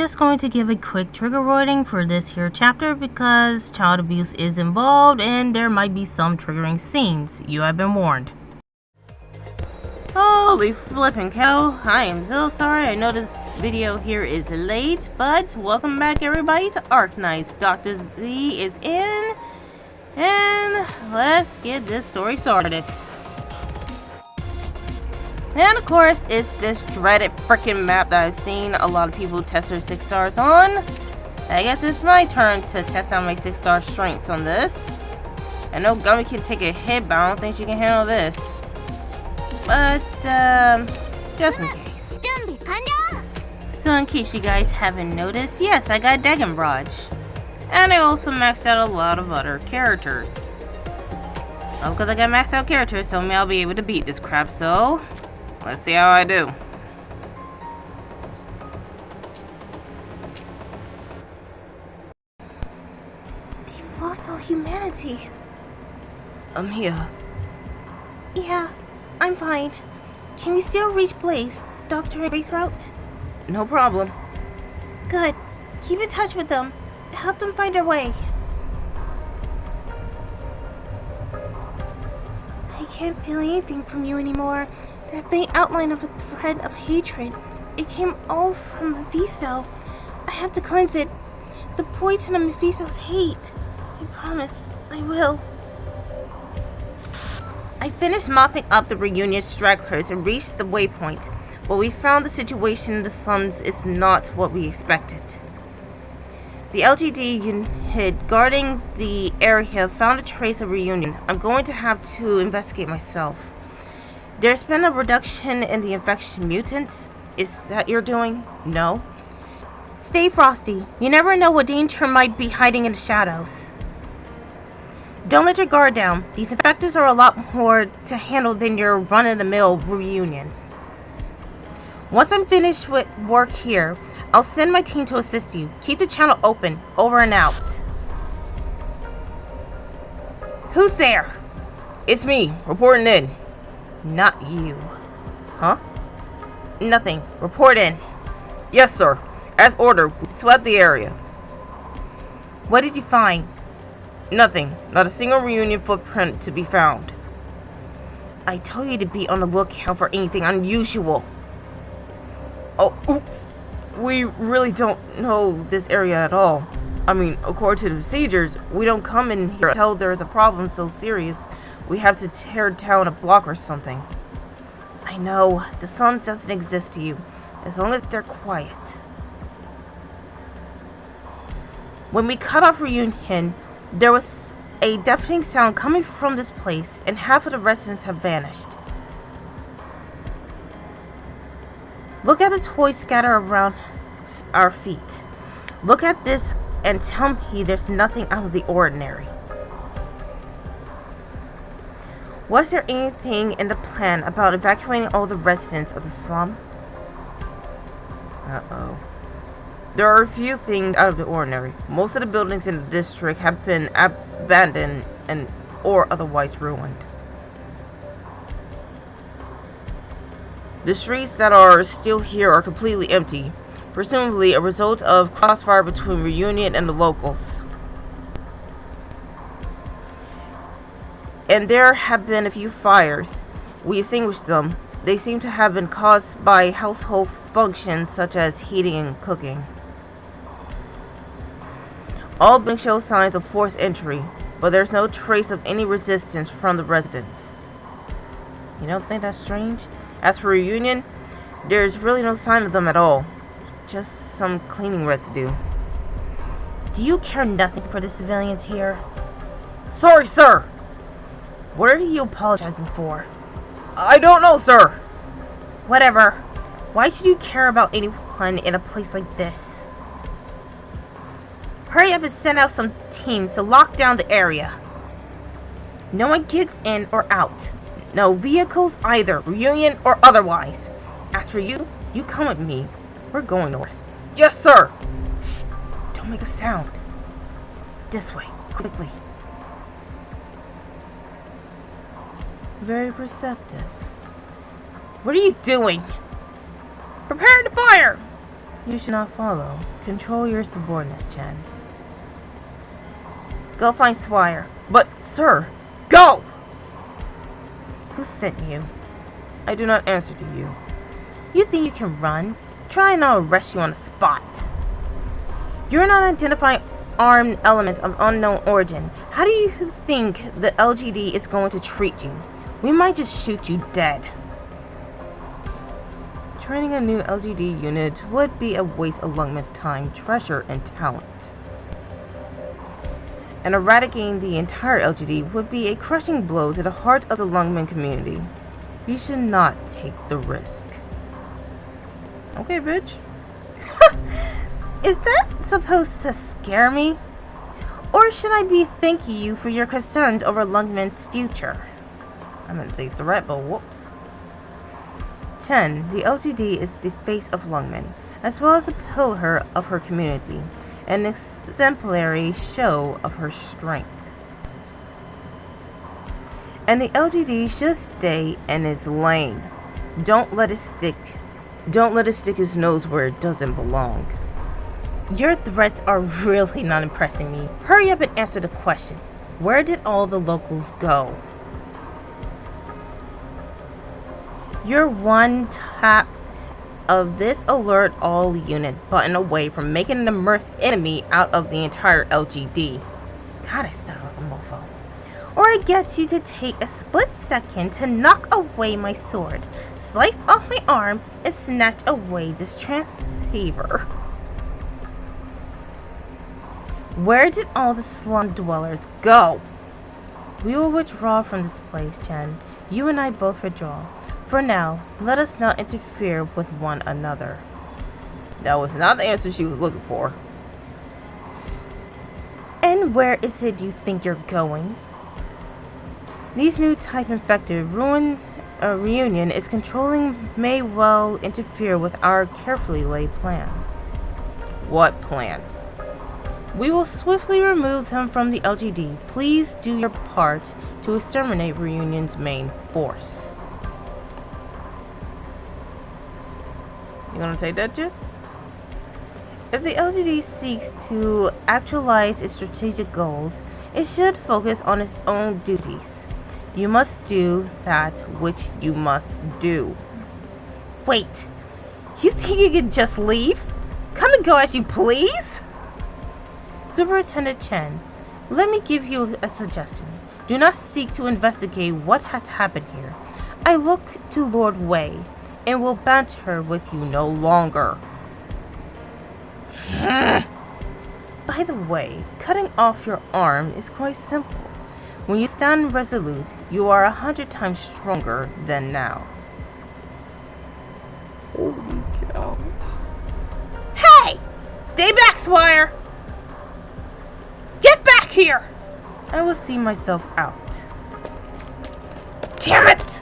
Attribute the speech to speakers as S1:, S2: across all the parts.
S1: just going to give a quick trigger warning for this here chapter because child abuse is involved and there might be some triggering scenes. You have been warned. Holy flippin' cow, I am so sorry. I know this video here is late, but welcome back everybody to Arknights. Dr. Z is in, and let's get this story started. And of course, it's this dreaded freaking map that I've seen a lot of people test their 6 stars on. I guess it's my turn to test out my 6-star strengths on this. I know Gummy can take a hit, but I don't think she can handle this. But, just in case. So in case you guys haven't noticed, yes, I got Dagon Barrage. And I also maxed out a lot of other characters. Well, because I got maxed out characters, so maybe I'll be able to beat this crap, so let's see how I do. They've lost all humanity. I'm here. Yeah, I'm fine. Can we still reach Blaze, Dr. Greythroat? No problem. Good. Keep in touch with them. Help them find their way. I can't feel anything from you anymore. That faint outline of a thread of hatred. It came all from Mephisto. I have to cleanse it. The poison of Mephisto's hate. I promise, I will. I finished mopping up the reunion stragglers and reached the waypoint, but we found the situation in the slums is not what we expected. The LGD unit guarding the area found a trace of reunion. I'm going to have to investigate myself. There's been a reduction in the infection mutants. Is that you're doing? No. Stay frosty. You never know what danger might be hiding in the shadows. Don't let your guard down. These infectors are a lot more to handle than your run-of-the-mill reunion. Once I'm finished with work here, I'll send my team to assist you. Keep the channel open. Over and out. Who's there? It's me, reporting in. Not you. Huh? Nothing. Report in. Yes, sir. As ordered, we swept the area. What did you find? Nothing. Not a single reunion footprint to be found. I told you to be on the lookout for anything unusual. Oh, oops. We really don't know this area at all. I mean, according to the procedures, we don't come in here until there's a problem so serious we have to tear down a block or something. I know, the sun doesn't exist to you, as long as they're quiet. When we cut off reunion, there was a deafening sound coming from this place, and half of the residents have vanished. Look at the toys scattered around our feet. Look at this and tell me there's nothing out of the ordinary. Was there anything in the plan about evacuating all the residents of the slum? Uh-oh. There are a few things out of the ordinary. Most of the buildings in the district have been abandoned or otherwise ruined. The streets that are still here are completely empty, presumably a result of crossfire between Reunion and the locals. And there have been a few fires. We extinguished them. They seem to have been caused by household functions such as heating and cooking. All buildings show signs of forced entry, but there's no trace of any resistance from the residents. You don't think that's strange? As for Reunion, there's really no sign of them at all. Just some cleaning residue. Do you care nothing for the civilians here? Sorry, sir! What are you apologizing for? I don't know, sir! Whatever. Why should you care about anyone in a place like this? Hurry up and send out some teams to lock down the area. No one gets in or out. No vehicles either, reunion or otherwise. As for you, you come with me. We're going north. Yes, sir! Shh! Don't make a sound. This way, quickly. Very perceptive. What are you doing? Prepare to fire! You should not follow. Control your subordinates, Chen. Go find Swire. But, sir, go! Who sent you? I do not answer to you. You think you can run? Try and I'll arrest you on the spot. You're not identifying armed element of unknown origin. How do you think the LGD is going to treat you? We might just shoot you dead. Training a new LGD unit would be a waste of Lungman's time, treasure, and talent. And eradicating the entire LGD would be a crushing blow to the heart of the Lungman community. You should not take the risk. Okay, bitch. Is that supposed to scare me? Or should I be thanking you for your concerns over Lungman's future? I meant to say threat, but whoops. Chen, the LGD is the face of Lungman, as well as a pillar of her community, an exemplary show of her strength. And the LGD should stay in his lane. Don't let it stick his nose where it doesn't belong. Your threats are really not impressing me. Hurry up and answer the question. Where did all the locals go? You're one tap of this alert all unit button away from making an enemy out of the entire LGD. God, I stutter like a mofo. Or I guess you could take a split second to knock away my sword, slice off my arm, and snatch away this transceiver. Where did all the slum dwellers go? We will withdraw from this place, Chen. You and I both withdraw. For now, let us not interfere with one another. That was not the answer she was looking for. And where is it you think you're going? These new type infected reunion is controlling may well interfere with our carefully laid plan. What plans? We will swiftly remove them from the LGD. Please do your part to exterminate Reunion's main force. You gonna take that, Jit? If the LGD seeks to actualize its strategic goals, it should focus on its own duties. You must do that which you must do. Wait, you think you could just leave? Come and go as you please? Superintendent Chen, let me give you a suggestion. Do not seek to investigate what has happened here. I look to Lord Wei and will banter with you no longer. By the way, cutting off your arm is quite simple. When you stand resolute, you are 100 times stronger than now. Holy cow. Hey! Stay back, Swire! Get back here! I will see myself out. Damn it!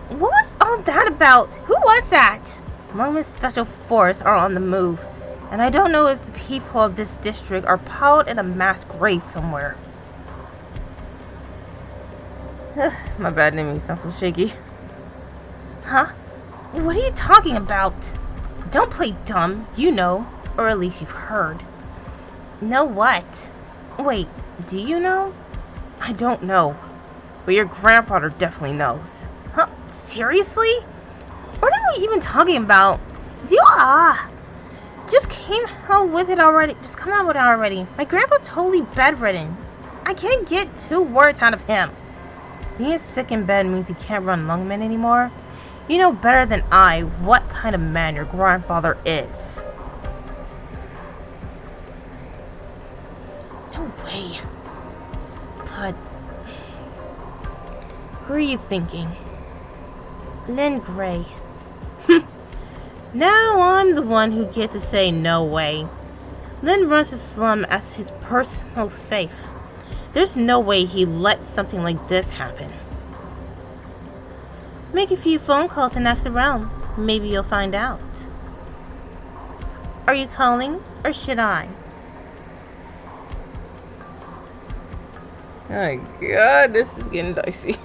S1: What was all that about? Who was that? Lungman's special force are on the move, and I don't know if the people of this district are piled in a mass grave somewhere. My bad naming sounds so shaky. Huh? What are you talking about? Don't play dumb, you know, or at least you've heard. Know what? Wait, do you know? I don't know, but your grandfather definitely knows. Huh? Seriously? What are we even talking about? Just came out with it already. Just come out with it already. My grandpa's totally bedridden. I can't get 2 words out of him. Being sick in bed means he can't run Lungman anymore. You know better than I what kind of man your grandfather is. No way. But who are you thinking? Lynn Gray. Now I'm the one who gets to say no way. Lynn runs the slum as his personal faith. There's no way he let something like this happen. Make a few phone calls and ask around. Maybe you'll find out. Are you calling, or should I? Oh my god, this is getting dicey.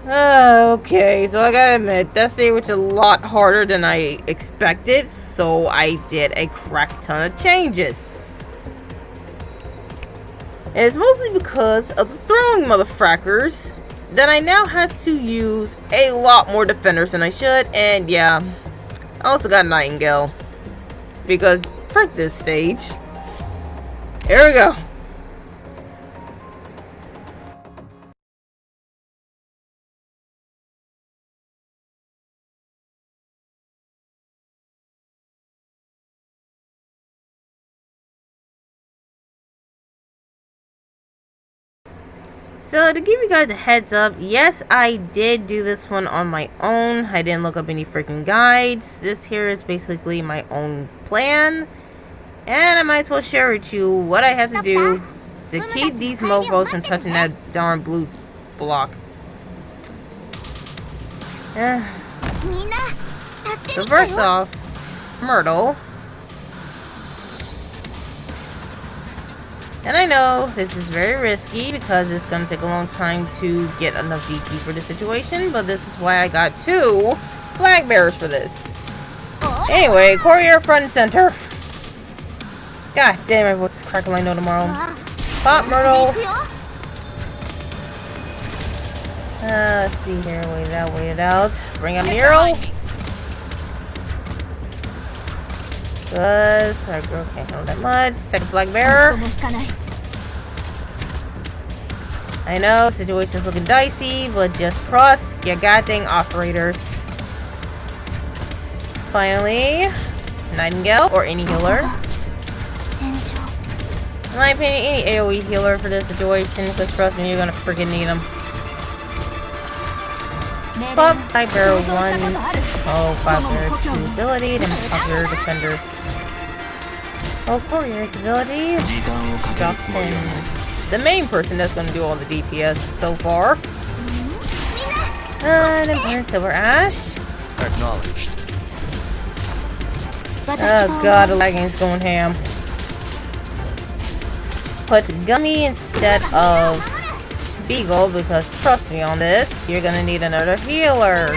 S1: Okay, so I gotta admit, that stage was a lot harder than I expected, so I did a crack ton of changes. And it's mostly because of the throwing motherfuckers that I now have to use a lot more defenders than I should, and yeah, I also got Nightingale. Because, frick this stage. Here we go. So to give you guys a heads up, yes, I did do this one on my own. I didn't look up any freaking guides. This here is basically my own plan. And I might as well share with you what I have to do to keep these mofos from touching that darn blue block. So first off, Myrtle. And I know this is very risky because it's going to take a long time to get enough DP for this situation, but this is why I got 2 flag bearers for this. Anyway, courier front and center. God damn it, what's crackle I know tomorrow? Pop Myrtle. Let's see here, wait it out. Bring up Mural. Good. Sorry, girl, can't handle that much. Second flag bearer. I know, situation's looking dicey, but just trust your goddamn operators. Finally, Nightingale, or any healer. In my opinion, any AoE healer for this situation, because trust me, you're gonna freaking need them. Pop flag bearer 1. Oh, flag bearer 2 ability, then pop your defenders. Oh, courier's ability. Drops in the main person that's going to do all the DPS so far. And then Silver Ash.
S2: Acknowledged.
S1: Oh god, the lagging's going ham. Put Gummy instead of Beagle, because trust me on this, you're going to need another healer.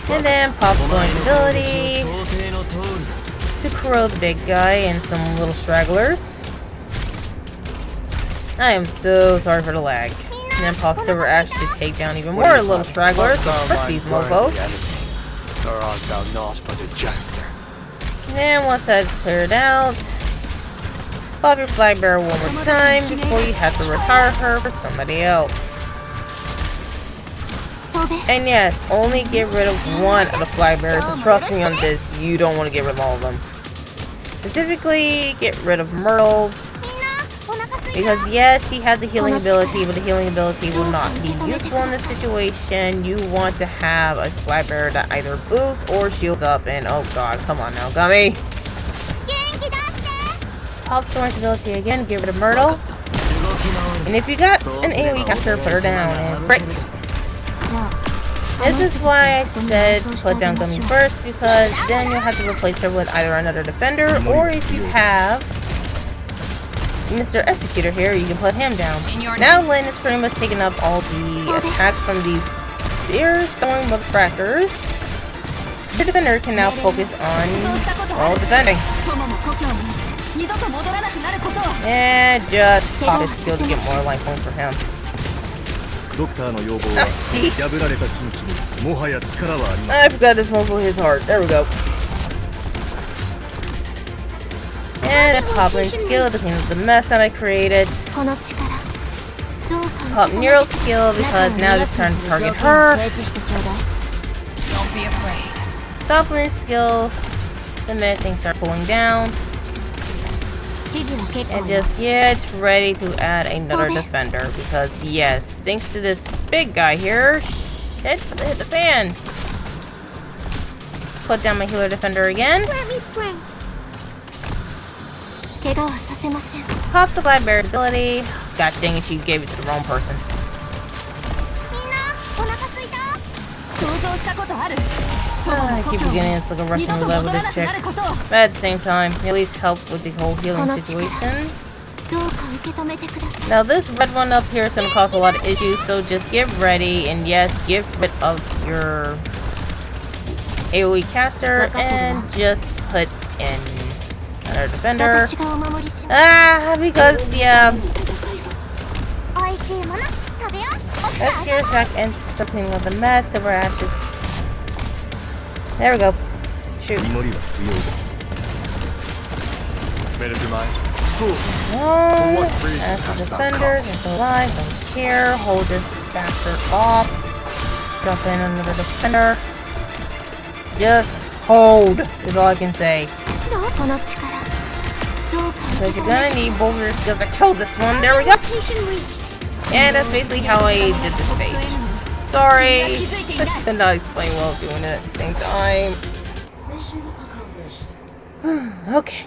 S1: And then pop Thorn's ability to crow the big guy and some little stragglers. I am so sorry for the lag. And then pop Silver Ash to take down even more little stragglers. So frick these mofos.
S2: Or art thou not but a jester?
S1: And once that's cleared out, pop your flag bearer one more time before you have to retire her for somebody else. And yes, only get rid of one of the flag bearers. And trust me on this, you don't want to get rid of all of them. Specifically, get rid of Myrtle. Because yes, she has the healing ability, but the healing ability will not be useful in this situation. You want to have a flag bearer that either boosts or shields up. And oh god, come on now, Gummy. Pop Thorn's ability again, get rid of Myrtle. And if you got an AoE caster, put her down. And frick. This is why I said put down Gummy first, because then you'll have to replace her with either another defender, or if you have Mr. Executor here, you can put him down. Now Lynn is pretty much taking up all the attacks from these spears, throwing motherfuckers. The defender can now focus on all defending. And just pop his skill to get more life points for him. I forgot this one for his heart. There we go. And a pop Lynn's skill to clean up the mess that I created. Pop Nero's skill because now it's time to target her.
S3: Don't be afraid.
S1: Stop Lynn's skill the minute things start cooling down. And just get ready to add another defender, because yes, thanks to this big guy here, shit hit the fan. Put down my healer defender again. Pop the flag bearer's ability. God dang it, she gave it to the wrong person. I keep forgetting it's like a Russian roulette with this chick. But at the same time, at least help with the whole healing situation. Now this red one up here is going to cause a lot of issues, so just get ready, and yes, get rid of your AoE caster and just put in another defender. Because yeah. Let's get us back and start cleaning up the mess. Silver ashes. There we go. Shoot.
S2: Made up your mind?
S1: As the defenders, it's alive, don't care. Hold this bastard off. Drop in another defender. Just hold is all I can say. Because you're gonna need both of your skills to kill this one. There we go. And that's basically how I did this stage. Sorry, I could not explain while doing it at the same time. Okay.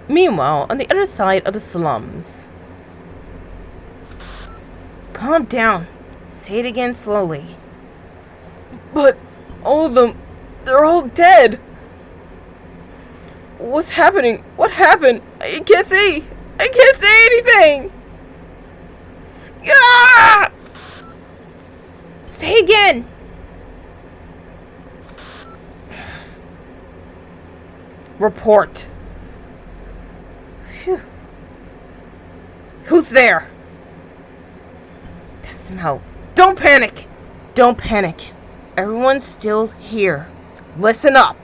S1: Meanwhile, on the other side of the slums. Calm down. Say it again slowly. But all of them, they're all dead. What's happening? What happened? I can't see. I can't see anything. Ah! Say again. Report. Phew. Who's there? The smell. Don't panic. Don't panic. Everyone's still here. Listen up.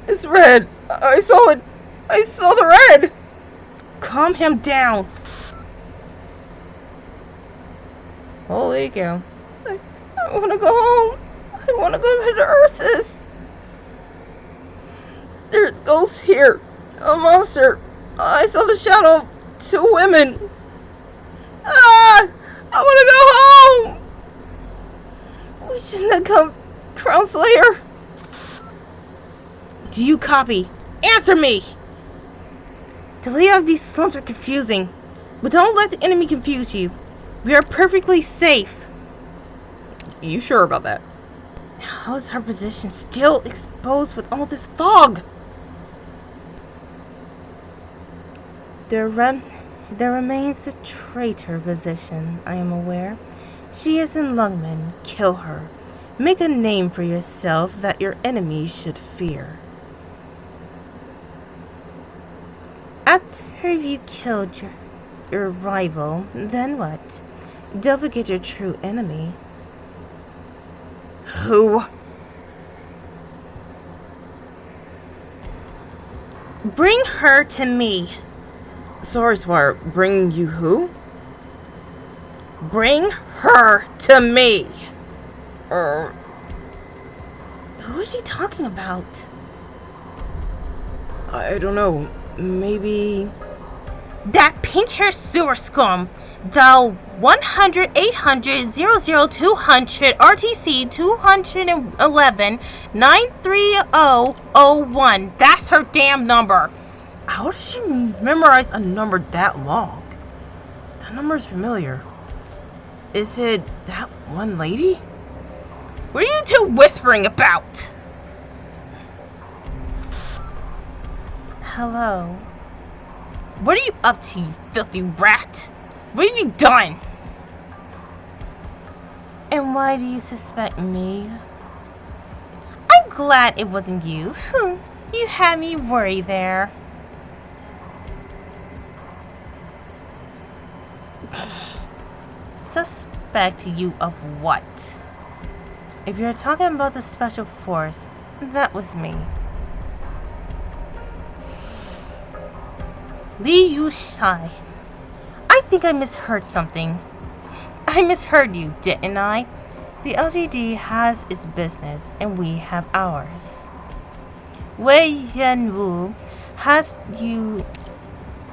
S1: It's red. I saw it. I saw the red. Calm him down. Holy cow. I want to go home. I want to go to the Ursus. There's ghosts here. A monster. I saw the shadow of 2 women. I want to go home. We shouldn't have come, Crown Slayer. Do you copy? Answer me! The layout of these slums are confusing, but don't let the enemy confuse you. We are perfectly safe. You sure about that? How is our position still exposed with all this fog? There remains the traitor position, I am aware. She is in Lungmen. Kill her. Make a name for yourself that your enemies should fear. After you killed your rival, then what? Don't forget your true enemy. Who? Bring her to me. Sorry, Swire. Bring you who? Bring her to me. Who is she talking about? I don't know. Maybe... That pink-haired sewer scum. Dial 100-800-00200 RTC 211-93001. That's her damn number. How did she memorize a number that long? That number is familiar. Is it that one lady? What are you two whispering about? Hello. What are you up to, you filthy rat? What have you done? And why do you suspect me? I'm glad it wasn't you. You had me worried there. Suspect you of what? If you're talking about the special force, that was me. Li Yu Shai. I think I misheard something. I misheard you, didn't I? The LGD has its business, and we have ours. Wei Yanwu has you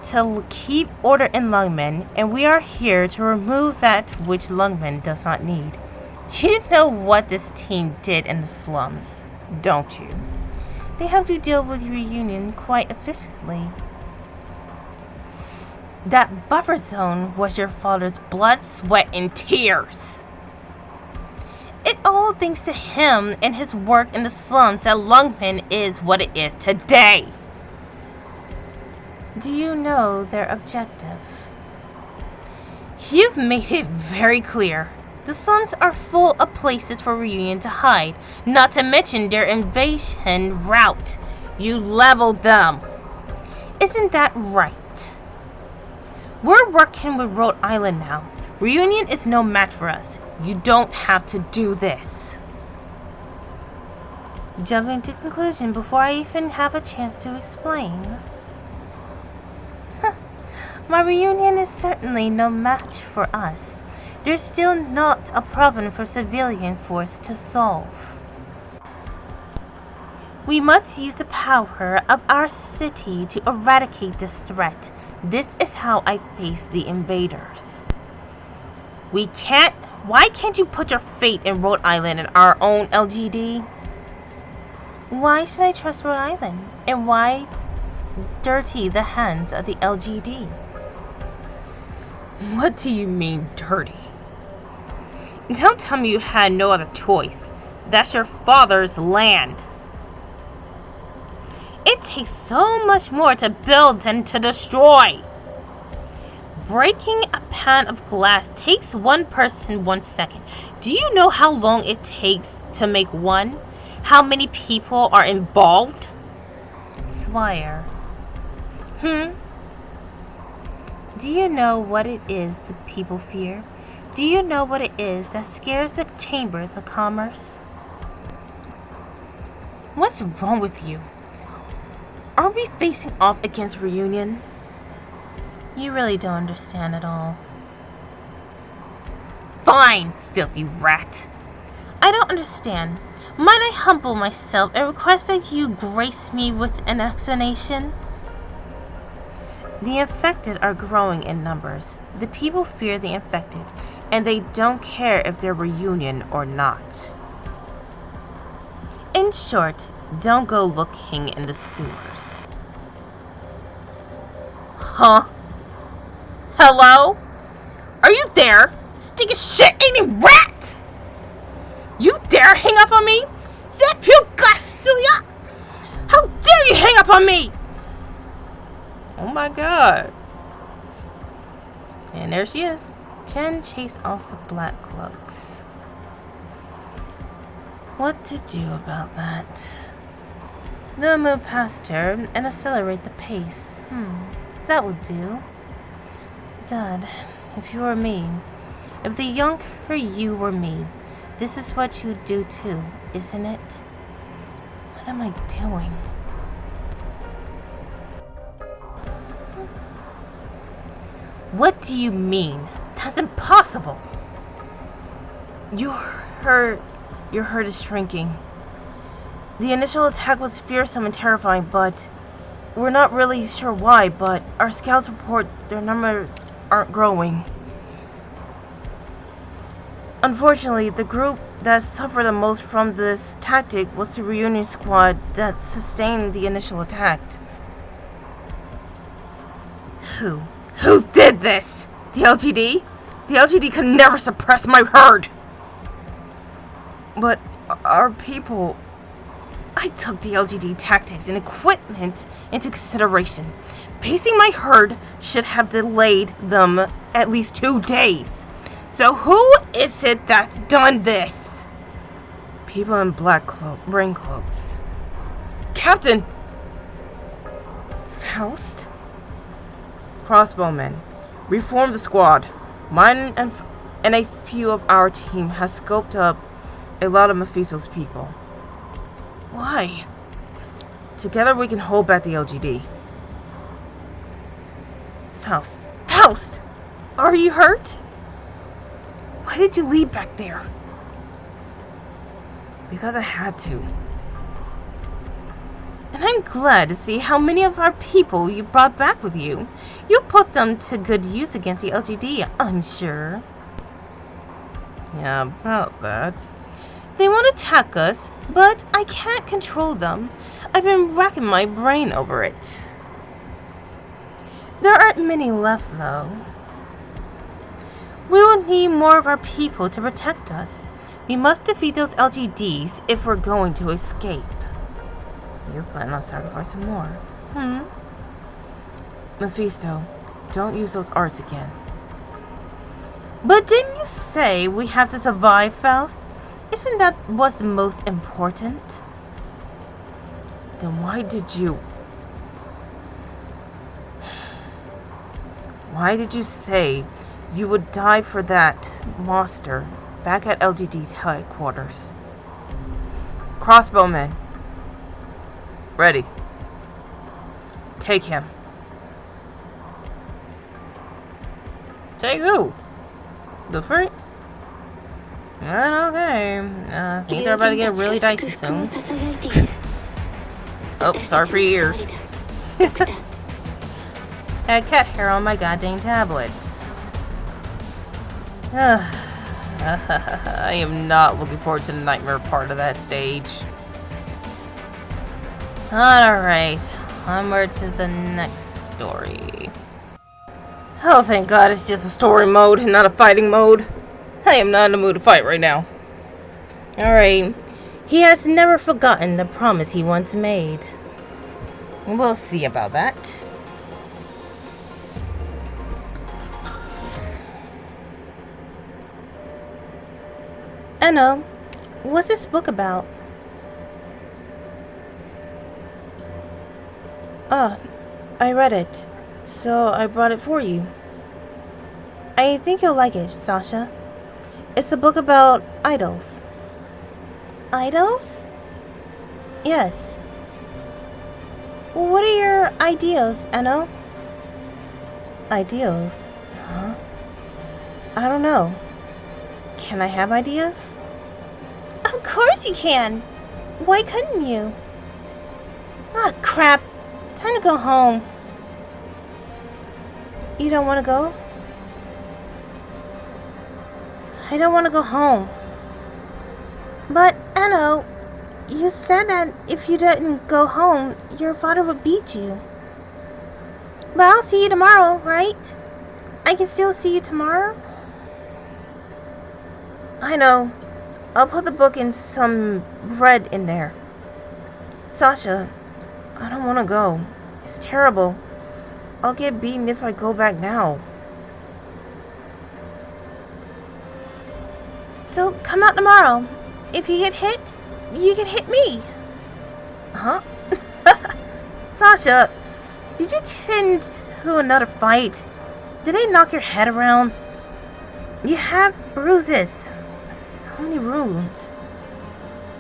S1: to keep order in Lungmen, and we are here to remove that which Lungmen does not need. You know what this team did in the slums, don't you? They helped you deal with your reunion quite efficiently. That buffer zone was your father's blood, sweat, and tears. It all thanks to him and his work in the slums that Lungmen is what it is today. Do you know their objective? You've made it very clear. The slums are full of places for Reunion to hide, not to mention their invasion route. You leveled them. Isn't that right? We're working with Rhode Island now. Reunion is no match for us. You don't have to do this. Jumping to conclusion before I even have a chance to explain. My reunion is certainly no match for us. There's still not a problem for civilian force to solve. We must use the power of our city to eradicate this threat. This is how I face the invaders. Why can't you put your fate in Rhode Island and our own LGD? Why should I trust Rhode Island? And why dirty the hands of the LGD? What do you mean, dirty? Don't tell me you had no other choice. That's your father's land. It takes so much more to build than to destroy. Breaking a pan of glass takes one person 1 second. Do you know how long it takes to make one? How many people are involved? Swire. Do you know what it is the people fear? Do you know what it is that scares the chambers of commerce? What's wrong with you? Are we facing off against Reunion? You really don't understand at all. Fine, filthy rat. I don't understand. Might I humble myself and request that you grace me with an explanation? The infected are growing in numbers. The people fear the infected, and they don't care if they're Reunion or not. In short, don't go looking in the sewers. Huh? Hello? Are you there? Stinking shit-eating rat! You dare hang up on me? Zepugasuya! How dare you hang up on me? Oh my god. And there she is. Chen chased off the black cloaks. What to do about that? They'll move past her and accelerate the pace. That would do. Dad, if you were me, if the younger you were me, this is what you'd do too, isn't it? What am I doing? What do you mean? That's impossible. Your hurt is shrinking. The initial attack was fearsome and terrifying, but we're not really sure why, but our scouts report their numbers aren't growing. Unfortunately, the group that suffered the most from this tactic was the Reunion squad that sustained the initial attack. Who did this? The LGD? The LGD can never suppress my herd! But our people... I took the LGD tactics and equipment into consideration. Facing my herd should have delayed them at least 2 days. So who is it that's done this? People in black rain clothes. Captain! Faust? Crossbowmen. Reform the squad. Mine and a few of our team has scoped up a lot of Mephisto's people. Why? Together we can hold back the LGD. Faust! Are you hurt? Why did you leave back there? Because I had to. And I'm glad to see how many of our people you brought back with you. You put them to good use against the LGD, I'm sure. Yeah, about that. They won't attack us, but I can't control them. I've been racking my brain over it. There aren't many left, though. We will need more of our people to protect us. We must defeat those LGDs if we're going to escape. You're planning on sacrificing more. Mephisto, don't use those arts again. But didn't you say we have to survive, Faust? Isn't that what's most important? Then why did you say you would die for that monster back at LGD's headquarters? Crossbowmen. Ready. Take him. Take who? The freak? Okay. Things are about to get really dicey soon. Oh, sorry for your ears. Had cat hair on my goddamn tablets. I am not looking forward to the nightmare part of that stage. Alright, onward to the next story. Oh, thank God it's just a story mode and not a fighting mode. I am not in the mood to fight right now. Alright, he has never forgotten the promise he once made. We'll see about that. Anno, what's this book about? Ah, I read it, so I brought it for you. I think you'll like it, Sasha. It's a book about idols. Idols? Yes. What are your ideals, Anno? Ideals? Huh? I don't know. Can I have ideas? Of course you can! Why couldn't you? Ah, crap! It's time to go home. You don't want to go? I don't want to go home. But, Anno, you said that if you didn't go home, your father would beat you. But I'll see you tomorrow, right? I can still see you tomorrow? I know. I'll put the book and some bread in there. Sasha, I don't want to go. It's terrible. I'll get beaten if I go back now. So come out tomorrow. If you get hit, you can hit me. Huh? Sasha, did you get into another fight? Did they knock your head around? You have bruises. So many wounds.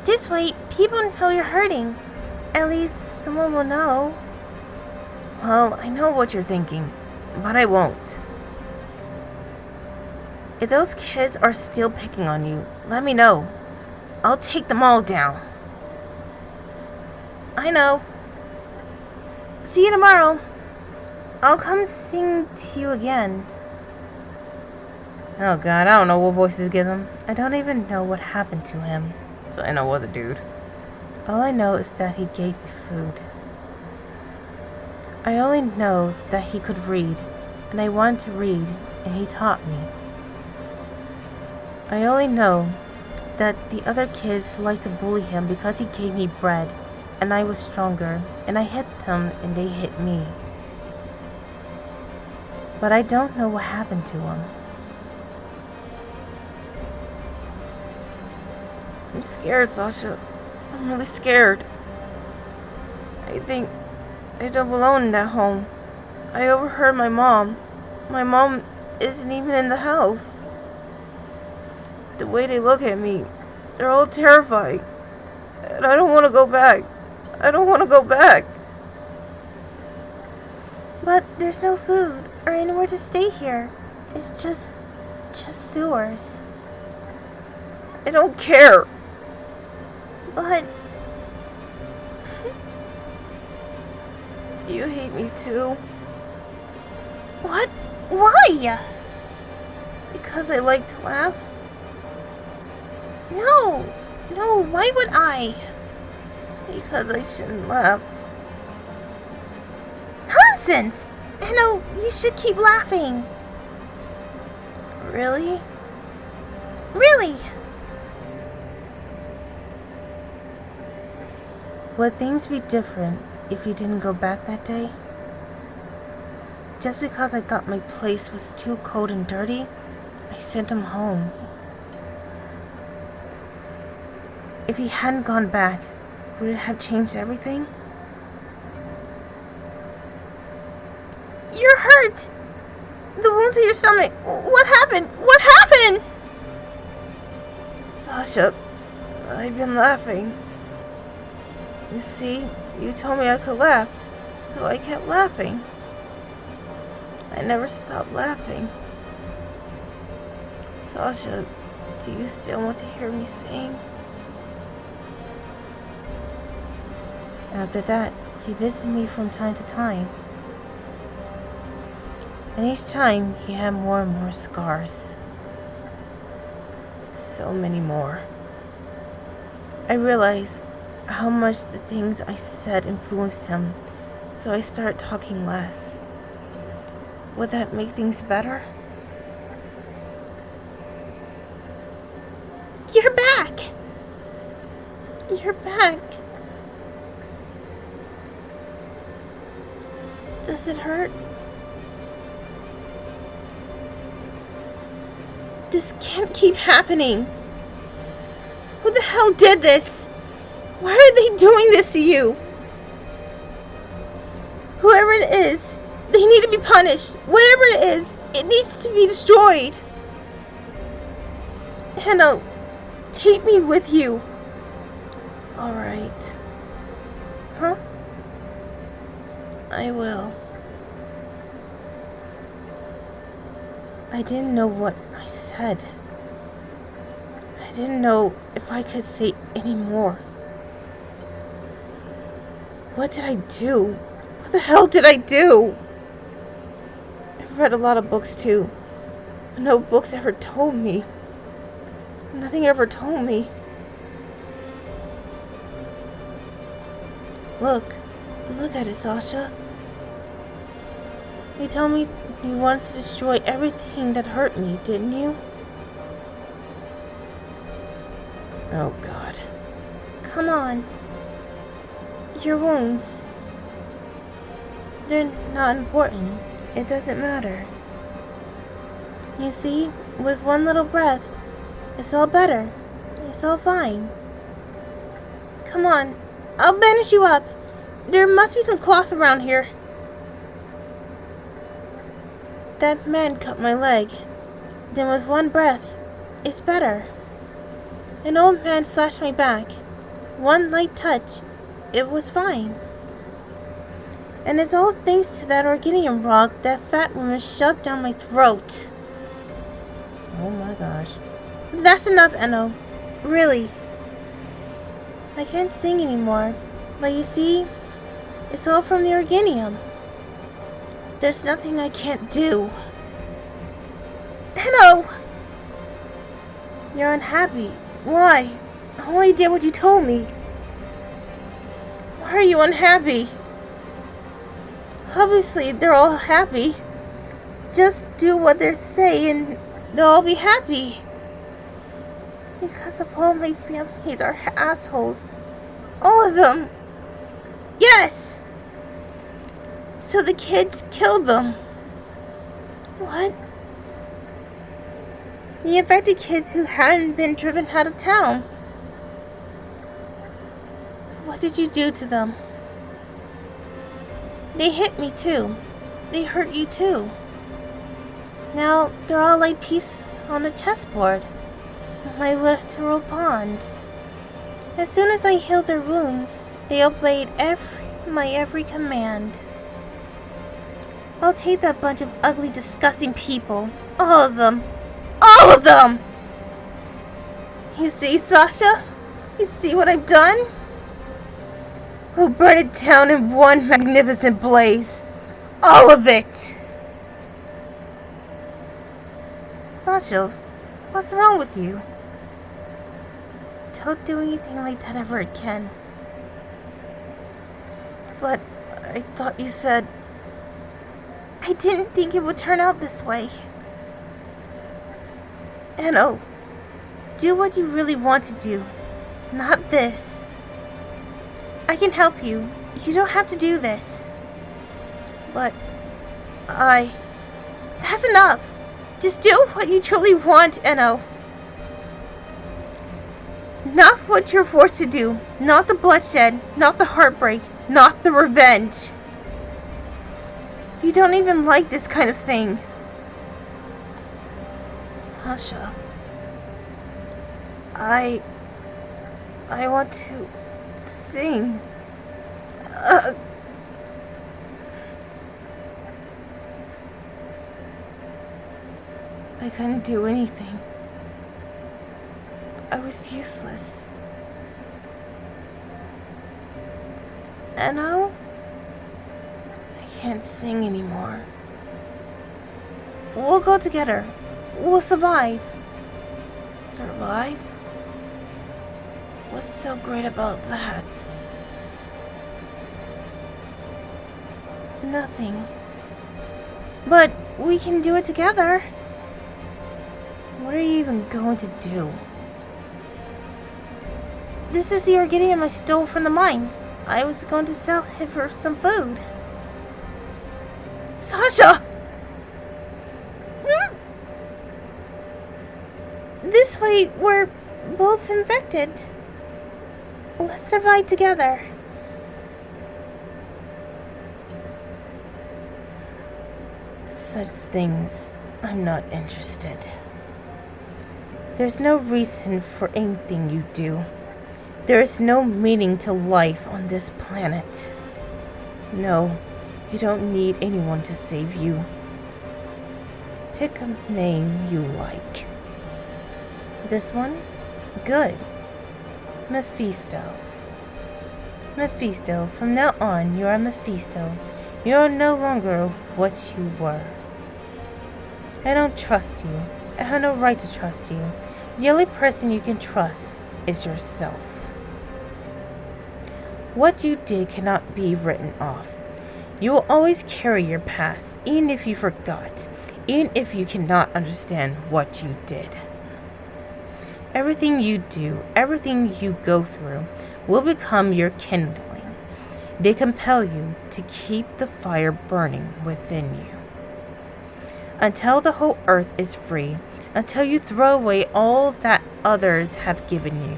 S1: This way, people know you're hurting. At least someone will know. Well, I know what you're thinking, but I won't. If those kids are still picking on you, let me know. I'll take them all down. I know. See you tomorrow. I'll come sing to you again. Oh God, I don't know what voices give him. I don't even know what happened to him. So I know it was a dude. All I know is that he gave me food. I only know that he could read, and I wanted to read, and he taught me. I only know that the other kids liked to bully him because he gave me bread, and I was stronger, and I hit them, and they hit me. But I don't know what happened to him. I'm scared, Sasha. I'm really scared. I think I don't belong in that home. I overheard my mom. My mom isn't even in the house. The way they look at me, they're all terrified. And I don't want to go back. I don't want to go back. But there's no food or anywhere to stay here. It's just sewers. I don't care. But you hate me too. What? Why? Because I like to laugh? No, why would I? Because I shouldn't laugh. Nonsense! No, you should keep laughing. Really? Really? Would things be different if you didn't go back that day? Just because I thought my place was too cold and dirty, I sent him home. If he hadn't gone back, would it have changed everything? You're hurt! The wound to your stomach. What happened? What happened? Sasha, I've been laughing. You see, you told me I could laugh, so I kept laughing. I never stopped laughing. Sasha, do you still want to hear me sing? After that, he visited me from time to time. And each time, he had more and more scars. So many more. I realized how much the things I said influenced him, so I started talking less. Would that make things better? You're back! You're back! Does it hurt? This can't keep happening. Who the hell did this? Why are they doing this to you? Whoever it is, they need to be punished. Whatever it is, it needs to be destroyed. Hannah, take me with you. Alright. Huh? I will. I didn't know what I said. I didn't know if I could say any more. What did I do? What the hell did I do? I've read a lot of books too. No books ever told me. Nothing ever told me. Look at it, Sasha. You told me you wanted to destroy everything that hurt me, didn't you? Oh, God. Come on. Your wounds. They're not important. It doesn't matter. You see, with one little breath, it's all better. It's all fine. Come on. I'll bandage you up. There must be some cloth around here. That man cut my leg. Then with one breath, it's better. An old man slashed my back. One light touch, it was fine. And it's all thanks to that Organium rock that fat woman shoved down my throat. Oh my gosh. That's enough, Enno. Really. I can't sing anymore. But you see, it's all from the Organium. There's nothing I can't do. Enno! You're unhappy. Why? I only did what you told me. Why are you unhappy? Obviously, they're all happy. Just do what they say and they'll all be happy. Because of all my family, they're assholes. All of them. Yes! So the kids killed them. What? The infected kids who hadn't been driven out of town. What did you do to them? They hit me too. They hurt you too. Now they're all like peace on a chessboard. My literal pawns. As soon as I healed their wounds, they obeyed my every command. I'll take that bunch of ugly, disgusting people. All of them. All of them! You see, Sasha? You see what I've done? We'll burn it down in one magnificent blaze. All of it! Sasha, what's wrong with you? Don't do anything like that ever again. But I thought you said... I didn't think it would turn out this way. Anno, do what you really want to do, not this. I can help you. You don't have to do this. But that's enough. Just do what you truly want, Anno. Not what you're forced to do. Not the bloodshed. Not the heartbreak. Not the revenge. You don't even like this kind of thing. Sasha. I want to sing. I couldn't do anything. I was useless. Anno? I can't sing anymore. We'll go together. We'll survive. Survive? What's so great about that? Nothing. But we can do it together. What are you even going to do? This is the orchidium I stole from the mines. I was going to sell it for some food. Sasha! This way, we're both infected. Let's survive together. Such things, I'm not interested. There's no reason for anything you do. There is no meaning to life on this planet. No, you don't need anyone to save you. Pick a name you like. This one? Good. Mephisto. Mephisto, from now on you are Mephisto. You are no longer what you were. I don't trust you. I have no right to trust you. The only person you can trust is yourself. What you did cannot be written off. You will always carry your past, even if you forgot, even if you cannot understand what you did. Everything you do, everything you go through, will become your kindling. They compel you to keep the fire burning within you. Until the whole earth is free, until you throw away all that others have given you,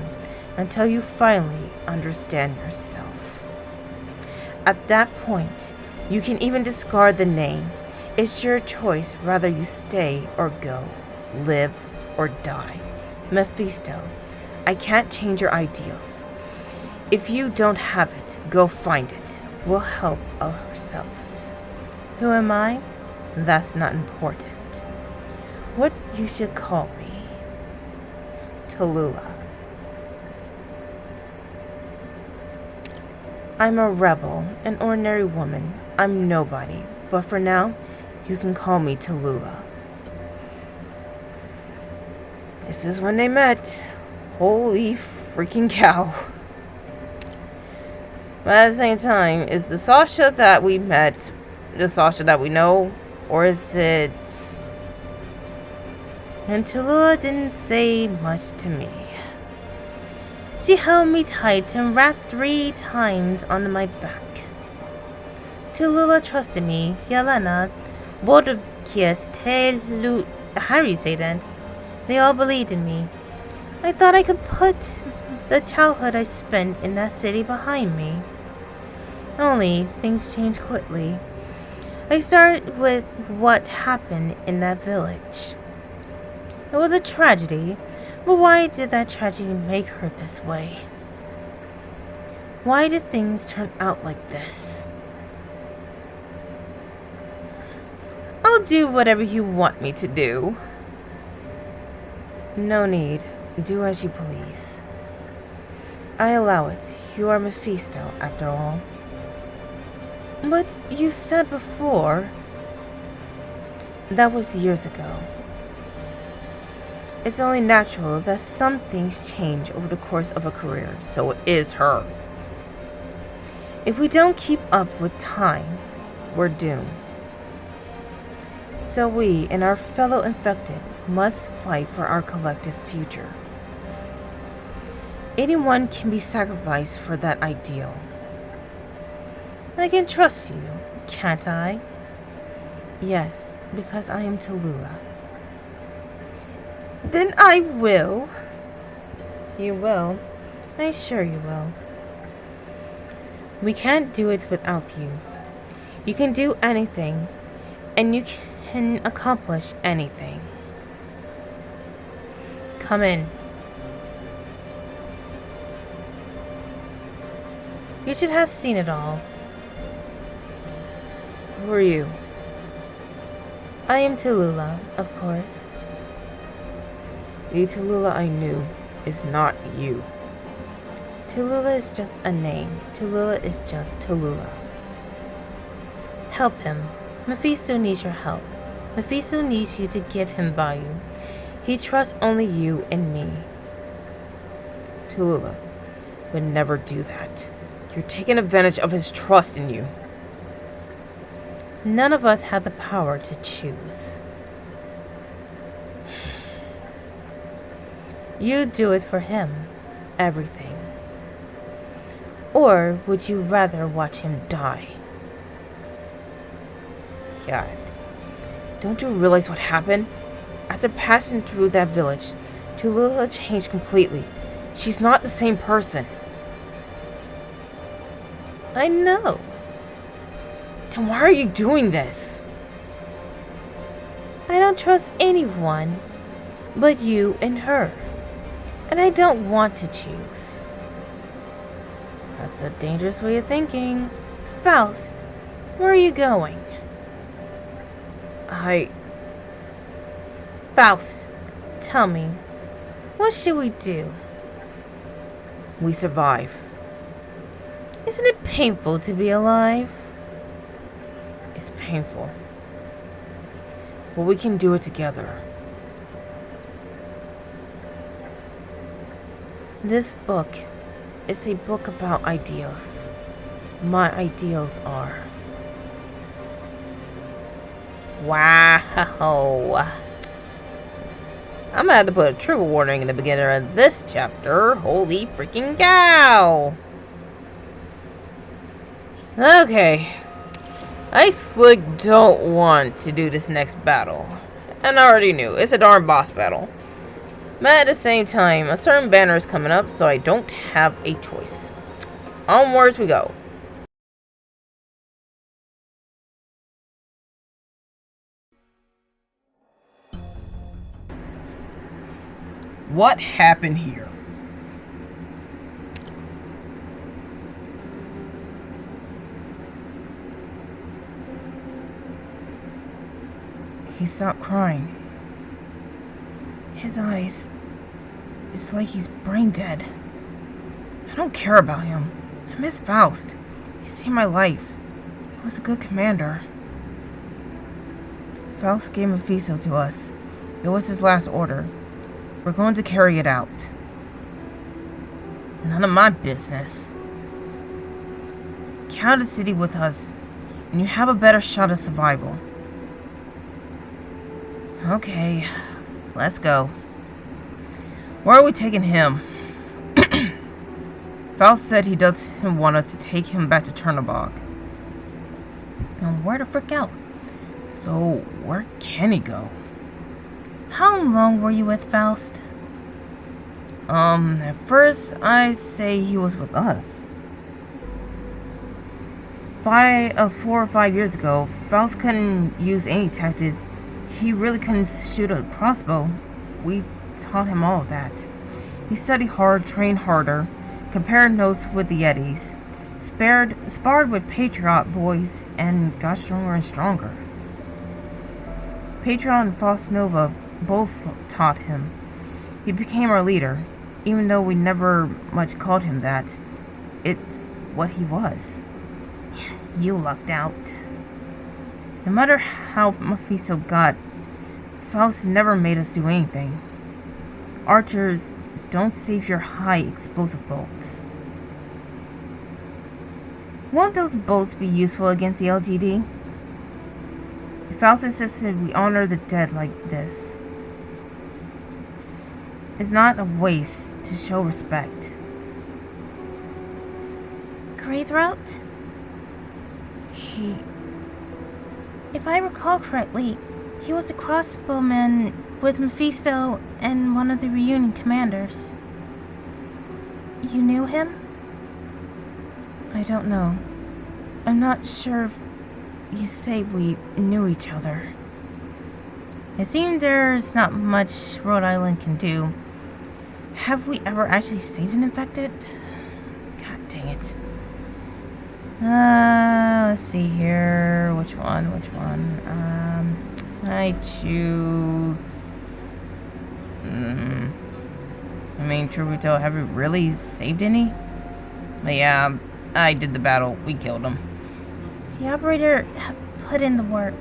S1: until you finally understand yourself. At that point, you can even discard the name. It's your choice whether you stay or go, live or die. Mephisto, I can't change your ideals. If you don't have it, go find it. We'll help ourselves. Who am I? That's not important. What you should call me? Tallulah. I'm a rebel, an ordinary woman. I'm nobody. But for now, you can call me Tallulah. This is when they met. Holy freaking cow. But at the same time, is the Sasha that we met the Sasha that we know? Or is it... And Tallulah didn't say much to me. She held me tight and rapped 3 times on my back. Tallulah trusted me. Yelena, Bordokias, Telu... How do you say that? They all believed in me. I thought I could put the childhood I spent in that city behind me. Only, things changed quickly. I started with what happened in that village. It was a tragedy, but why did that tragedy make her this way? Why did things turn out like this? I'll do whatever you want me to do. No need. Do as you please. I allow it. You are Mephisto, after all. But you said before... That was years ago. It's only natural that some things change over the course of a career, so it is her. If we don't keep up with times, we're doomed. So we and our fellow infected must fight for our collective future. Anyone can be sacrificed for that ideal. I can trust you, can't I? Yes, because I am Tallulah. Then I will. You will. I'm sure you will. We can't do it without you. You can do anything, and you can accomplish anything. Come in. You should have seen it all. Who are you? I am Tallulah, of course. The Tallulah I knew is not you. Tallulah is just a name. Tallulah is just Tallulah. Help him. Mephisto needs your help. Mephisto needs you to give him value. He trusts only you and me. Tallulah would never do that. You're taking advantage of his trust in you. None of us have the power to choose. You do it for him. Everything. Or would you rather watch him die? God. Don't you realize what happened? After passing through that village, Tallulah changed completely. She's not the same person. I know. Then why are you doing this? I don't trust anyone but you and her. And I don't want to choose. That's a dangerous way of thinking. Faust, where are you going? Faust, tell me, what should we do? We survive. Isn't it painful to be alive? It's painful. But we can do it together. This book is a book about ideals. My ideals are... Wow. I'm gonna have to put a trigger warning in the beginning of this chapter. Holy freaking cow. Okay. I slick don't want to do this next battle. And I already knew. It's a darn boss battle. But at the same time, a certain banner is coming up, so I don't have a choice. Onwards we go. What happened here? He stopped crying. His eyes... It's like he's brain dead. I don't care about him. I miss Faust. He saved my life. He was a good commander. Faust gave Mephisto to us. It was his last order. We're going to carry it out. None of my business. Count the city with us, and you have a better shot at survival. Okay, let's go. Where are we taking him? Faust said he doesn't want us to take him back to Turnabog. Now where the frick else? So, where can he go? How long were you with Faust? At first, I say he was with us. 4 or 5 years ago, Faust couldn't use any tactics. He really couldn't shoot a crossbow. We taught him all of that. He studied hard, trained harder, compared notes with the Yetis, sparred with Patriot boys, and got stronger and stronger. Patriot and Faust Nova both taught him. He became our leader, even though we never much called him that. It's what he was. You lucked out. No matter how Mephisto got, Faust never made us do anything. Archers don't save your high explosive bolts. Won't those boats be useful against the LGD? If Faust insisted we honor the dead like this. It's not a waste to show respect.
S4: Greythroat? If I recall correctly, he was a crossbowman with Mephisto and one of the reunion commanders. You knew him?
S1: I don't know. I'm not sure if you say we knew each other. It seems there's not much Rhode Island can do. Have we ever actually saved an infected? God dang it. Let's see here. Which one? I choose... I mean, Trubuto, have we really saved any? But yeah, I did the battle. We killed him.
S4: The operator put in the work,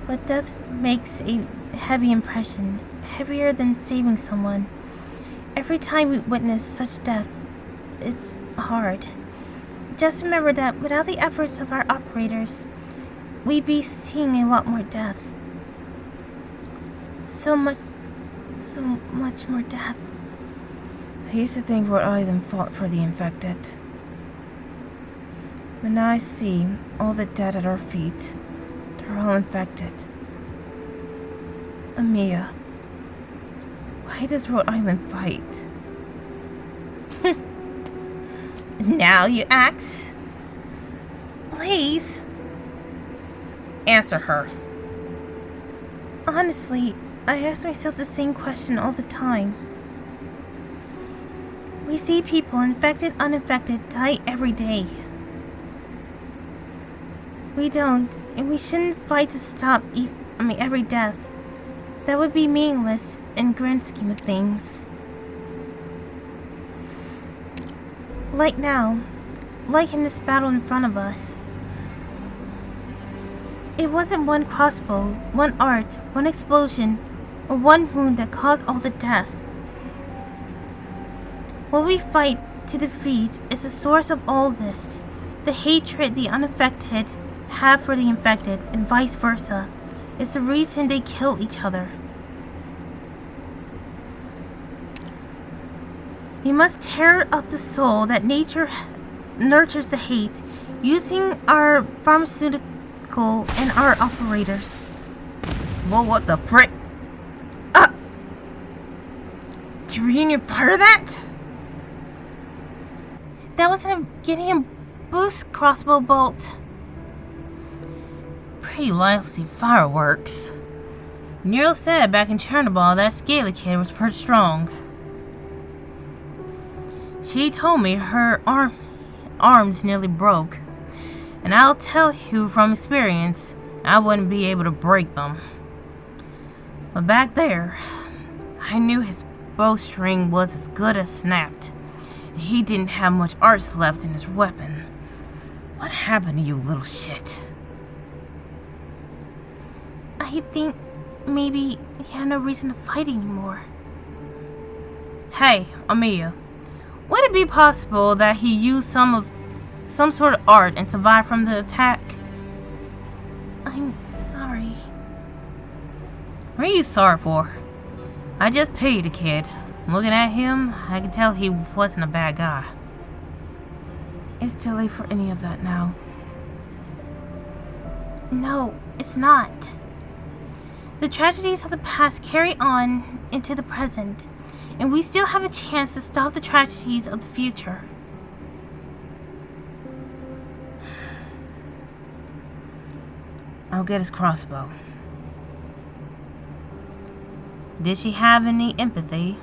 S4: but death makes a heavy impression, heavier than saving someone. Every time we witness such death, it's hard. Just remember that without the efforts of our operators, we'd be seeing a lot more death. So much more death.
S1: I used to think Rhode Island fought for the infected. But now I see all the dead at our feet. They're all infected. Amiya, why does Rhode Island fight?
S4: Now you ask? Please.
S1: Answer her.
S4: Honestly, I ask myself the same question all the time. We see people, infected, uninfected, die every day. We don't, and we shouldn't fight to stop every death. That would be meaningless in grand scheme of things. Like now, like in this battle in front of us. It wasn't one crossbow, one art, one explosion, or one wound that caused all the death. What we fight to defeat is the source of all this. The hatred the unaffected have for the infected, and vice versa, is the reason they kill each other. We must tear up the soul that nature nurtures the hate, using our pharmaceutical and our operators.
S1: Well, what the frick? To reunion fire that?
S4: That was a Gideon boost crossbow bolt.
S1: Pretty lousy fireworks. Nero said back in Chernobyl that Scaly Kid was pretty strong. She told me her arms nearly broke. And I'll tell you from experience, I wouldn't be able to break them. But back there, I knew his bowstring was as good as snapped. And he didn't have much arts left in his weapon. What happened to you, little shit?
S4: I think maybe he had no reason to fight anymore.
S1: Hey, Amiya. Would it be possible that he used some sort of art and survived from the attack?
S4: I'm sorry.
S1: What are you sorry for? I just pitied the kid. Looking at him, I could tell he wasn't a bad guy. It's too late for any of that now.
S4: No, it's not. The tragedies of the past carry on into the present, and we still have a chance to stop the tragedies of the future.
S1: I'll get his crossbow. Did she have any empathy?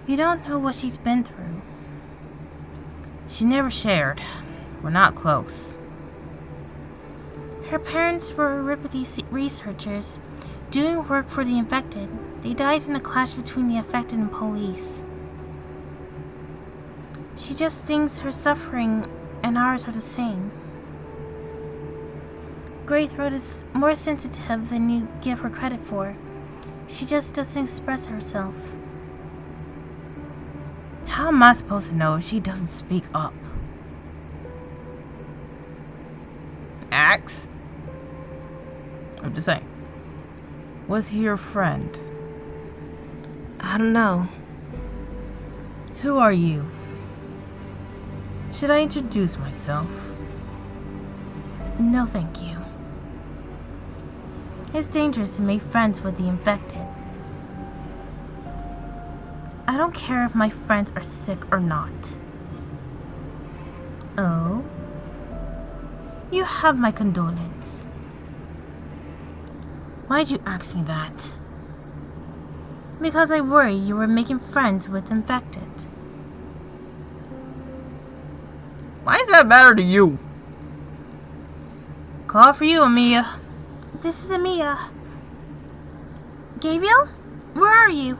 S4: You don't know what she's been through.
S1: She never shared. We're not close.
S4: Her parents were Ripathy researchers, doing work for the infected. They died in a clash between the affected and police. She just thinks her suffering and ours are the same. Greythroat is more sensitive than you give her credit for. She just doesn't express herself.
S1: How am I supposed to know if she doesn't speak up? I'm just saying. Was he your friend? I don't know. Who are you? Should I introduce myself?
S4: No, thank you. It's dangerous to make friends with the infected. I don't care if my friends are sick or not. Oh? You have my condolence. Why'd you ask me that? Because I worry you were making friends with infected.
S1: Why does that matter to you? Call for you, Amia.
S4: This is Amia. Gabriel? Where are you?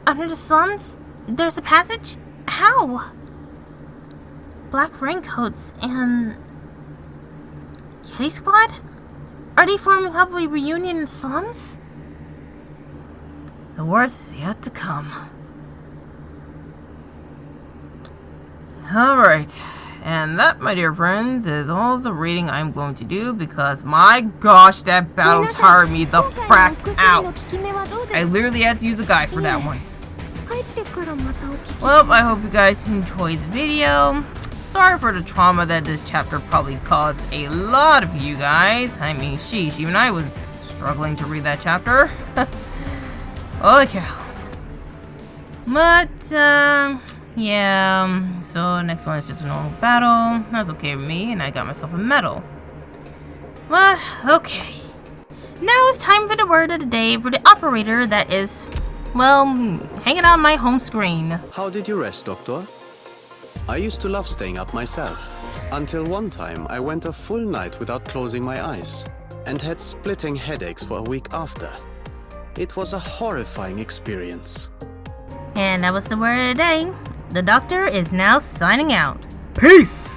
S4: Under the slums? There's a passage? How? Black raincoats and... Kitty Squad? Are they forming up a reunion in the slums?
S1: The worst is yet to come. Alright, and that, my dear friends, is all the reading I'm going to do because, my gosh, that battle tired me the frack out. I literally had to use a guide for that one. Well, I hope you guys enjoyed the video. Sorry for the trauma that this chapter probably caused a lot of you guys. I mean, sheesh, even I was struggling to read that chapter. Holy cow. But, yeah, so next one is just a normal battle. That's okay with me, and I got myself a medal. Well, okay. Now it's time for the word of the day for the operator that is, well, hanging on my home screen.
S5: How did you rest, Doctor? I used to love staying up myself. Until one time, I went a full night without closing my eyes, and had splitting headaches for a week after. It was a horrifying experience.
S1: And that was the word of the day. The doctor is now signing out. Peace!